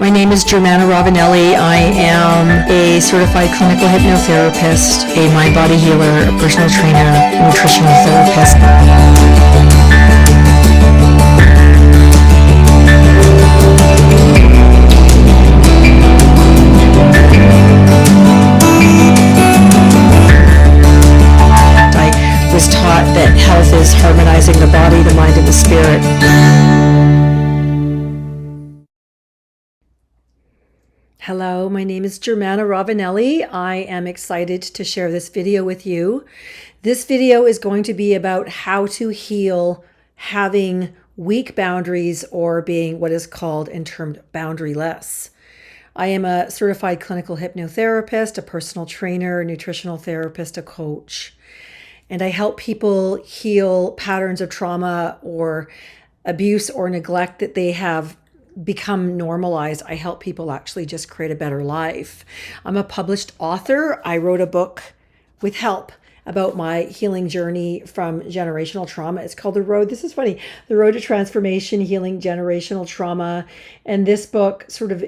My name is Germana Ravanelli. I am a certified clinical hypnotherapist, a mind-body healer, a personal trainer, nutritional therapist. I was taught that health is harmonizing the body, the mind, and the spirit. Hello, my name is Germana Ravanelli. I am excited to share this video with you. This video is going to be about how to heal having weak boundaries or being what is called and termed boundaryless. I am a certified clinical hypnotherapist, a personal trainer, a nutritional therapist, a coach, and I help people heal patterns of trauma or abuse or neglect that they have become normalized. I help people actually just create a better life. I'm a published author. I wrote a book with help about my healing journey from generational trauma. It's called The Road to Transformation, Healing Generational Trauma. And this book sort of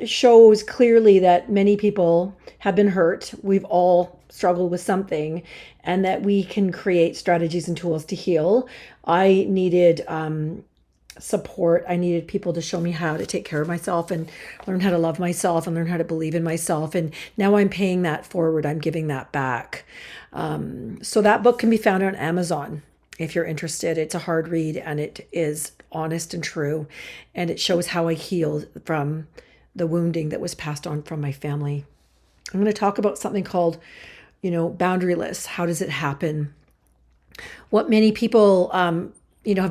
shows clearly that many people have been hurt. We've all struggled with something, and that we can create strategies and tools to heal. I needed support. I needed people to show me how to take care of myself and learn how to love myself and learn how to believe in myself. And now I'm paying that forward. I'm giving that back. So that book can be found on Amazon if you're interested. It's a hard read, and it is honest and true. And it shows how I healed from the wounding that was passed on from my family. I'm going to talk about something called, boundaryless. How does it happen? What many people, have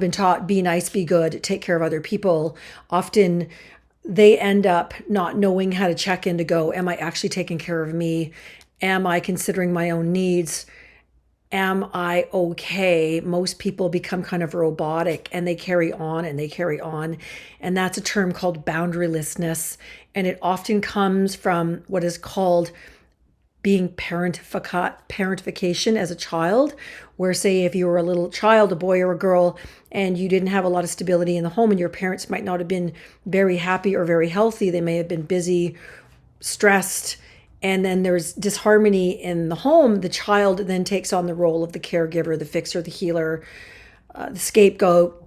been taught, be nice, be good, take care of other people. Often they end up not knowing how to check in to go, am I actually taking care of me? Am I considering my own needs? Am I okay? Most people become kind of robotic, and they carry on and they carry on. And that's a term called boundarylessness. And it often comes from what is called being parentification as a child, where, say, if you were a little child, a boy or a girl, and you didn't have a lot of stability in the home, and your parents might not have been very happy or very healthy. They may have been busy, stressed, and then there's disharmony in the home. The child then takes on the role of the caregiver, the fixer, the healer, the scapegoat,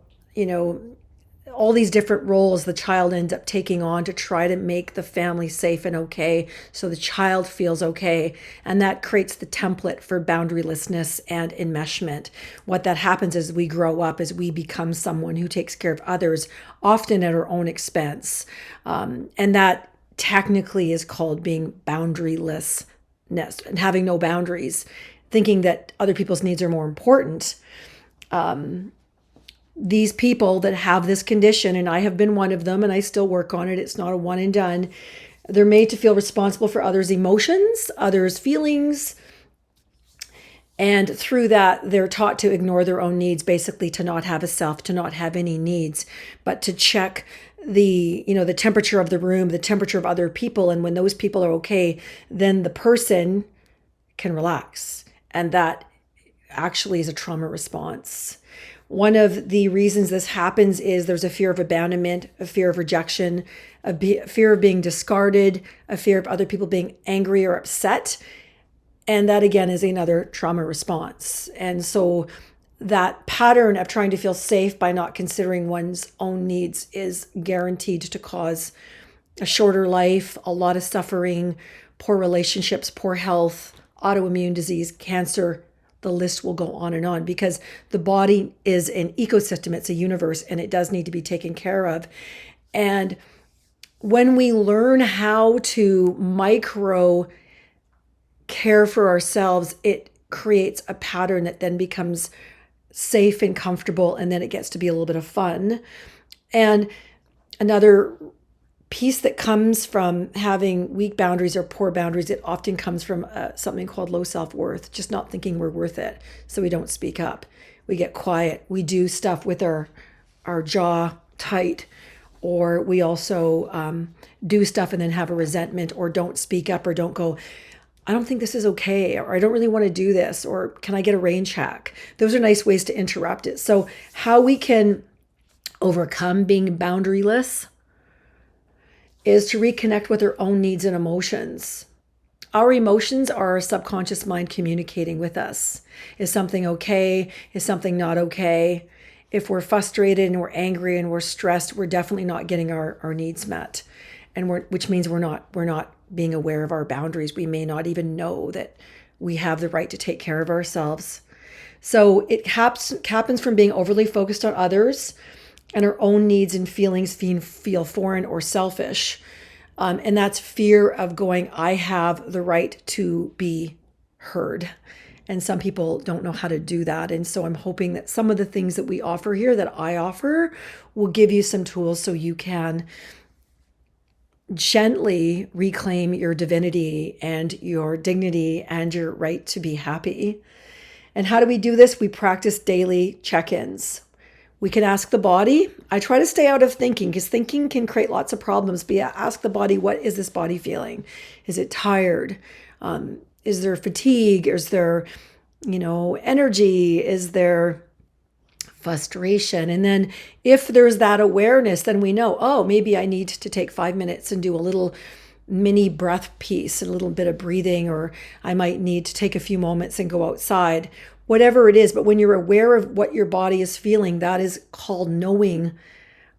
all these different roles the child ends up taking on to try to make the family safe and okay, so the child feels okay. And that creates the template for boundarylessness and enmeshment. What that happens as we grow up is we become someone who takes care of others, often at our own expense. And that technically is called being boundarylessness and having no boundaries, thinking that other people's needs are more important. These people that have this condition, and I have been one of them, and I still work on it. It's not a one and done. They're made to feel responsible for others' emotions, others' feelings. And through that, they're taught to ignore their own needs, basically to not have a self, to not have any needs, but to check the temperature of the room, the temperature of other people. And when those people are okay, then the person can relax. And that actually is a trauma response. One of the reasons this happens is there's a fear of abandonment, a fear of rejection, a fear of being discarded, a fear of other people being angry or upset. And that, again, is another trauma response. And so that pattern of trying to feel safe by not considering one's own needs is guaranteed to cause a shorter life, a lot of suffering, poor relationships, poor health, autoimmune disease, cancer. The list will go on, because the body is an ecosystem. It's a universe, and it does need to be taken care of. And when we learn how to micro care for ourselves, it creates a pattern that then becomes safe and comfortable, and then it gets to be a little bit of fun. And another piece that comes from having weak boundaries or poor boundaries, it often comes from something called low self-worth, just not thinking we're worth it. So we don't speak up. We get quiet. We do stuff with our jaw tight, or we also do stuff and then have a resentment, or don't speak up, or don't go, I don't think this is okay, or I don't really want to do this, or can I get a rain check? Those are nice ways to interrupt it. So how we can overcome being boundaryless is to reconnect with our own needs and emotions. Our emotions are our subconscious mind communicating with us. Is something okay? Is something not okay? If we're frustrated and we're angry and we're stressed, we're definitely not getting our needs met. And which means we're not being aware of our boundaries. We may not even know that we have the right to take care of ourselves. So it happens from being overly focused on others and our own needs and feelings feel foreign or selfish. And that's fear of going, I have the right to be heard. And some people don't know how to do that. And so I'm hoping that some of the things that we offer here, that I offer, will give you some tools so you can gently reclaim your divinity and your dignity and your right to be happy. And how do we do this? We practice daily check-ins. We can ask the body. I try to stay out of thinking because thinking can create lots of problems. But yeah, ask the body, what is this body feeling? Is it tired? Is there fatigue? Is there, energy? Is there frustration? And then if there's that awareness, then we know, oh, maybe I need to take 5 minutes and do a little mini breath piece, a little bit of breathing, or I might need to take a few moments and go outside, whatever it is. But when you're aware of what your body is feeling, that is called knowing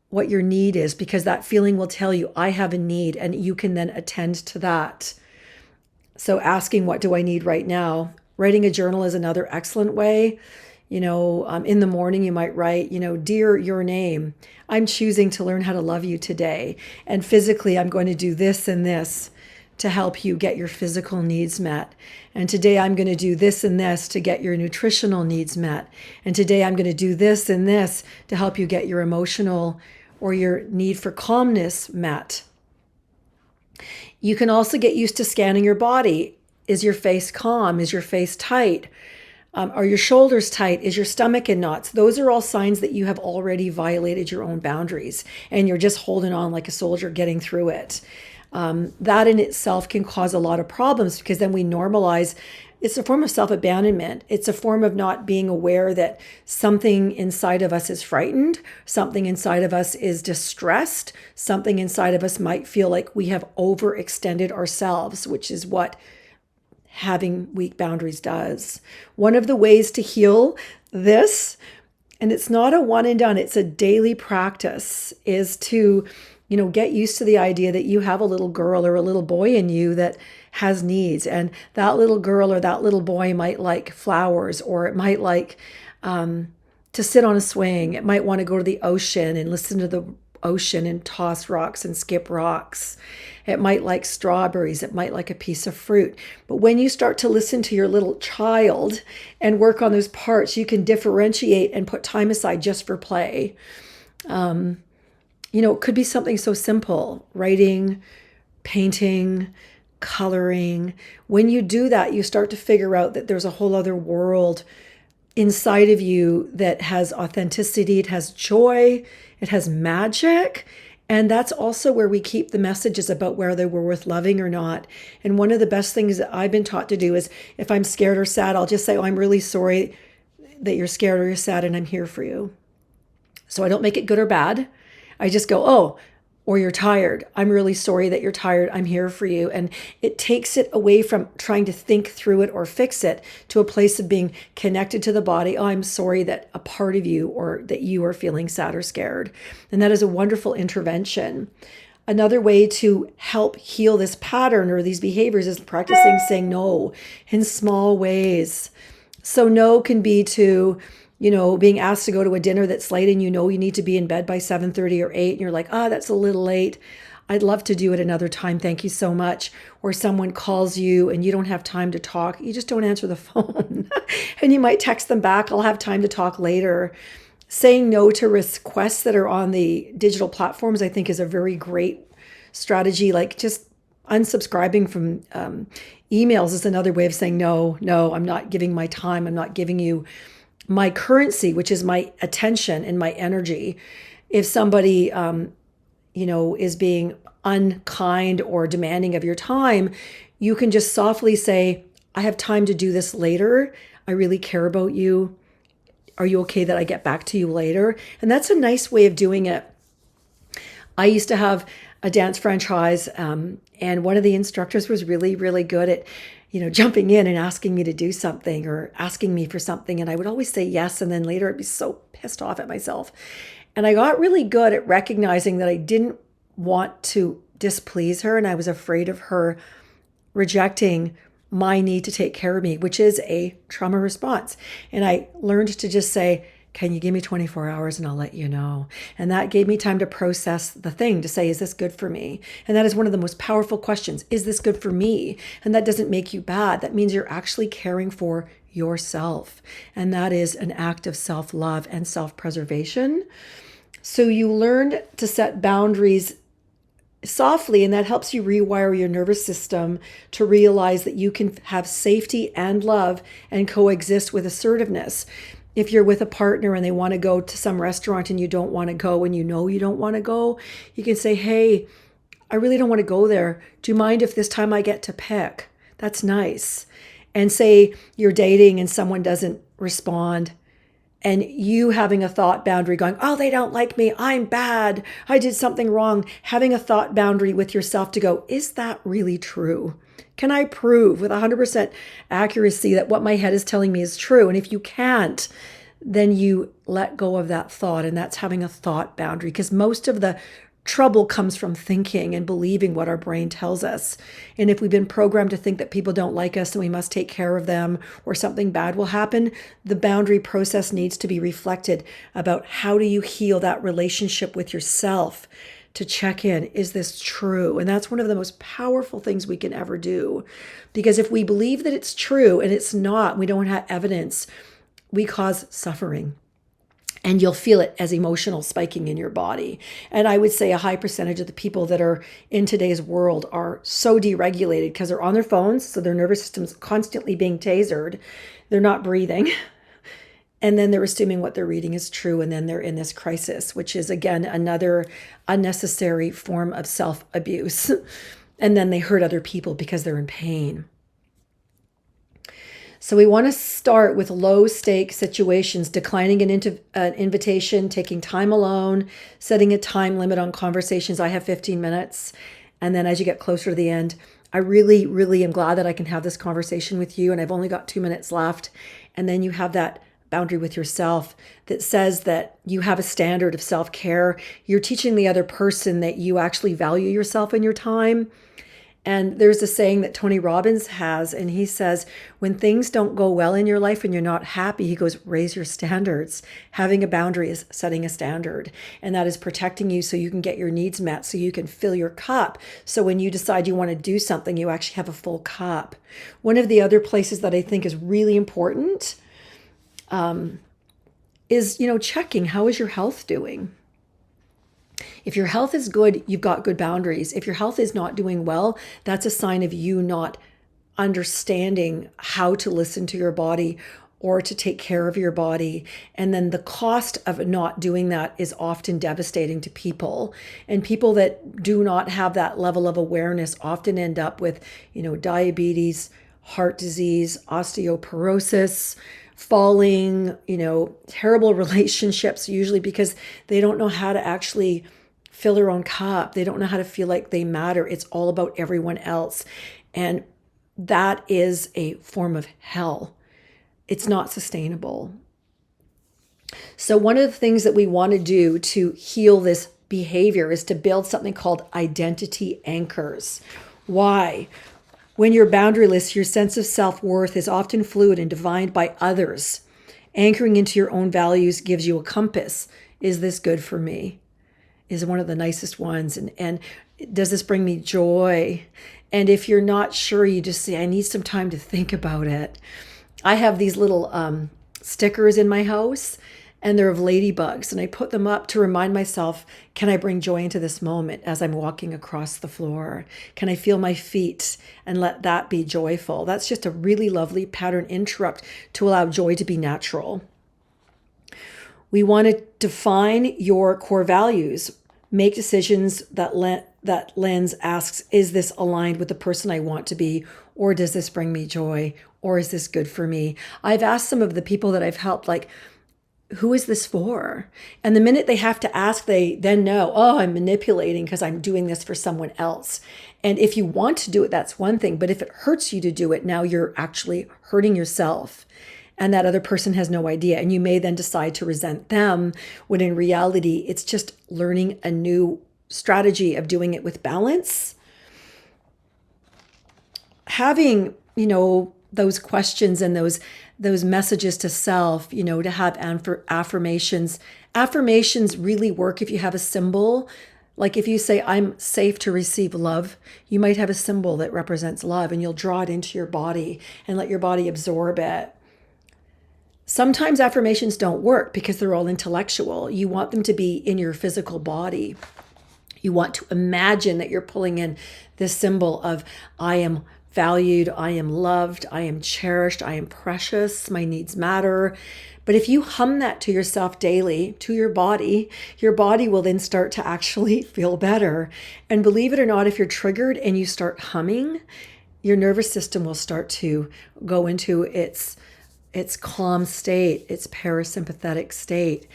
what your need is, because that feeling will tell you, I have a need, and you can then attend to that. So asking, what do I need right now? Writing a journal is another excellent way. In the morning, you might write, dear your name, I'm choosing to learn how to love you today. And physically, I'm going to do this and this to help you get your physical needs met. And today I'm going to do this and this to get your nutritional needs met. And today I'm going to do this and this to help you get your emotional or your need for calmness met. You can also get used to scanning your body. Is your face calm? Is your face tight? Are your shoulders tight? Is your stomach in knots? Those are all signs that you have already violated your own boundaries and you're just holding on like a soldier getting through it. That in itself can cause a lot of problems because then we normalize. It's a form of self-abandonment. It's a form of not being aware that something inside of us is frightened, something inside of us is distressed, something inside of us might feel like we have overextended ourselves, which is what having weak boundaries does. One of the ways to heal this, and it's not a one and done, it's a daily practice, is to, get used to the idea that you have a little girl or a little boy in you that has needs. And that little girl or that little boy might like flowers, or it might like to sit on a swing. It might want to go to the ocean and listen to the ocean and toss rocks and skip rocks. It might like strawberries. It might like a piece of fruit. But when you start to listen to your little child and work on those parts, you can differentiate and put time aside just for play. It could be something so simple: writing, painting, coloring. When you do that, you start to figure out that there's a whole other world inside of you that has authenticity, it has joy, it has magic. And that's also where we keep the messages about whether we're worth loving or not. And one of the best things that I've been taught to do is if I'm scared or sad, I'll just say, oh, I'm really sorry that you're scared or you're sad, and I'm here for you. So I don't make it good or bad. I just go, oh, or you're tired. I'm really sorry that you're tired. I'm here for you. And it takes it away from trying to think through it or fix it to a place of being connected to the body. Oh, I'm sorry that a part of you or that you are feeling sad or scared. And that is a wonderful intervention. Another way to help heal this pattern or these behaviors is practicing saying no in small ways. So no can be to, being asked to go to a dinner that's late and you need to be in bed by 7:30 or 8 and you're like, that's a little late. I'd love to do it another time. Thank you so much. Or someone calls you and you don't have time to talk. You just don't answer the phone. And you might text them back, I'll have time to talk later. Saying no to requests that are on the digital platforms, I think, is a very great strategy. Like just unsubscribing from emails is another way of saying, no, I'm not giving my time. I'm not giving you my currency, which is my attention and my energy. If somebody, is being unkind or demanding of your time, you can just softly say, I have time to do this later. I really care about you. Are you okay that I get back to you later? And that's a nice way of doing it. I used to have a dance franchise, and one of the instructors was really, really good at, jumping in and asking me to do something or asking me for something. And I would always say yes. And then later I'd be so pissed off at myself. And I got really good at recognizing that I didn't want to displease her. And I was afraid of her rejecting my need to take care of me, which is a trauma response. And I learned to just say, can you give me 24 hours and I'll let you know? And that gave me time to process the thing, to say, is this good for me? And that is one of the most powerful questions. Is this good for me? And that doesn't make you bad. That means you're actually caring for yourself. And that is an act of self-love and self-preservation. So you learned to set boundaries softly, and that helps you rewire your nervous system to realize that you can have safety and love and coexist with assertiveness. If you're with a partner and they want to go to some restaurant and you don't want to go, and you know you don't want to go, you can say, hey, I really don't want to go there. Do you mind if this time I get to pick? That's nice. And say you're dating and someone doesn't respond, and you having a thought boundary going, oh, they don't like me, I'm bad, I did something wrong. Having a thought boundary with yourself to go, is that really true? Can I prove with 100% accuracy that what my head is telling me is true? And if you can't, then you let go of that thought. And that's having a thought boundary, because most of the trouble comes from thinking and believing what our brain tells us. And if we've been programmed to think that people don't like us and we must take care of them or something bad will happen, the boundary process needs to be reflected about how do you heal that relationship with yourself, to check in, is this true? And that's one of the most powerful things we can ever do. Because if we believe that it's true and it's not, we don't have evidence, we cause suffering. And you'll feel it as emotional spiking in your body. And I would say a high percentage of the people that are in today's world are so deregulated because they're on their phones, so their nervous system's constantly being tasered. They're not breathing. And then they're assuming what they're reading is true. And then they're in this crisis, which is, again, another unnecessary form of self-abuse. And then they hurt other people because they're in pain. So we want to start with low stake situations, declining an invitation, taking time alone, setting a time limit on conversations. I have 15 minutes. And then as you get closer to the end, I really, really am glad that I can have this conversation with you. And I've only got 2 minutes left. And then you have that boundary with yourself that says that you have a standard of self-care. You're teaching the other person that you actually value yourself and your time. And there's a saying that Tony Robbins has, and he says, when things don't go well in your life and you're not happy, he goes, raise your standards. Having a boundary is setting a standard, and that is protecting you so you can get your needs met, so you can fill your cup. So when you decide you want to do something, you actually have a full cup. One of the other places that I think is really important is, checking, how is your health doing? If your health is good, you've got good boundaries. If your health is not doing well, that's a sign of you not understanding how to listen to your body or to take care of your body. And then the cost of not doing that is often devastating to people. And people that do not have that level of awareness often end up with, diabetes, heart disease, osteoporosis, falling, terrible relationships, usually because they don't know how to actually fill their own cup. They don't know how to feel like they matter. It's all about everyone else. And that is a form of hell. It's not sustainable. So one of the things that we want to do to heal this behavior is to build something called identity anchors. Why? When you're boundaryless, your sense of self-worth is often fluid and defined by others. Anchoring into your own values gives you a compass. Is this good for me? Is one of the nicest ones. And does this bring me joy? And if you're not sure, you just say, I need some time to think about it. I have these little stickers in my house, and they're of ladybugs. And I put them up to remind myself, can I bring joy into this moment as I'm walking across the floor? Can I feel my feet and let that be joyful? That's just a really lovely pattern interrupt to allow joy to be natural. We want to define your core values. Make decisions that lens asks, is this aligned with the person I want to be? Or does this bring me joy? Or is this good for me? I've asked some of the people that I've helped, like, who is this for? And the minute they have to ask, they then know, oh, I'm manipulating because I'm doing this for someone else. And if you want to do it, that's one thing. But if it hurts you to do it, now you're actually hurting yourself. And that other person has no idea. And you may then decide to resent them, when in reality, it's just learning a new strategy of doing it with balance. Having, those questions and those messages to self, to have affirmations. Affirmations really work if you have a symbol. Like if you say, I'm safe to receive love, you might have a symbol that represents love, and you'll draw it into your body and let your body absorb it. Sometimes affirmations don't work because they're all intellectual. You want them to be in your physical body. You want to imagine that you're pulling in this symbol of, I am valued, I am loved, I am cherished, I am precious, my needs matter. But if you hum that to yourself daily, to your body will then start to actually feel better. And believe it or not, if you're triggered and you start humming, your nervous system will start to go into its calm state, its parasympathetic state.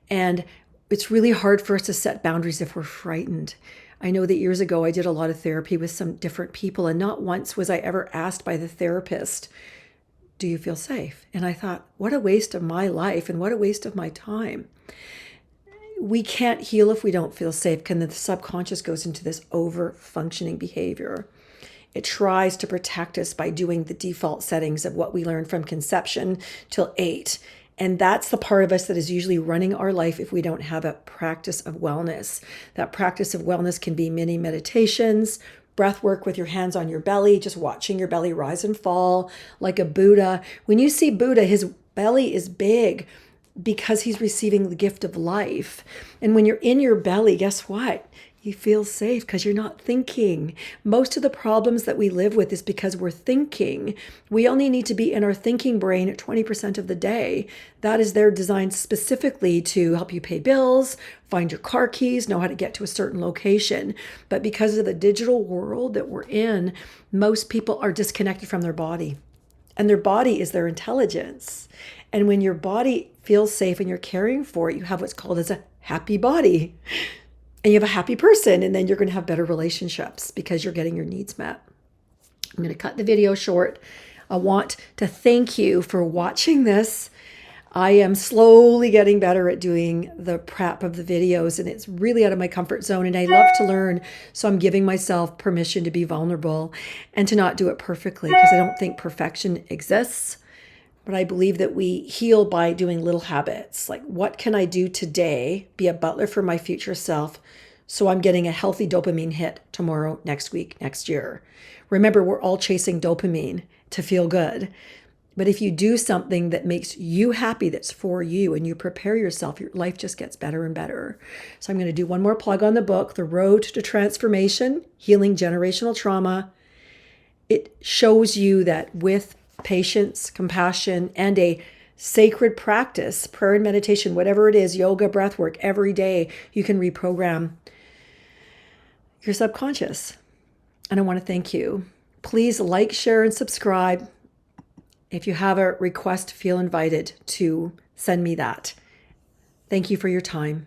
And it's really hard for us to set boundaries if we're frightened. I know that years ago I did a lot of therapy with some different people, and not once was I ever asked by the therapist, do you feel safe? And I thought, what a waste of my life and what a waste of my time. We can't heal if we don't feel safe, because the subconscious goes into this over-functioning behavior. It tries to protect us by doing the default settings of what we learned from conception till 8. And that's the part of us that is usually running our life if we don't have a practice of wellness. That practice of wellness can be mini meditations, breath work with your hands on your belly, just watching your belly rise and fall like a Buddha. When you see Buddha, his belly is big because he's receiving the gift of life. And when you're in your belly, guess what? You feel safe because you're not thinking. Most of the problems that we live with is because we're thinking. We only need to be in our thinking brain at 20% of the day. That is there designed specifically to help you pay bills, find your car keys, know how to get to a certain location. But because of the digital world that we're in, most people are disconnected from their body. And their body is their intelligence. And when your body feels safe and you're caring for it, you have what's called as a happy body. And you have a happy person, and then you're going to have better relationships because you're getting your needs met. I'm going to cut the video short. I want to thank you for watching this. I am slowly getting better at doing the prep of the videos, and it's really out of my comfort zone, and I love to learn. So I'm giving myself permission to be vulnerable and to not do it perfectly, because I don't think perfection exists. But I believe that we heal by doing little habits. Like, what can I do today? Be a butler for my future self, so I'm getting a healthy dopamine hit tomorrow, next week, next year. Remember, we're all chasing dopamine to feel good. But if you do something that makes you happy, that's for you, and you prepare yourself, your life just gets better and better. So I'm going to do one more plug on the book, The Road to Transformation, Healing Generational Trauma. It shows you that with patience, compassion, and a sacred practice, prayer and meditation, whatever it is, yoga, breath work, every day, you can reprogram your subconscious. And I want to thank you. Please like, share, and subscribe. If you have a request, feel invited to send me that. Thank you for your time.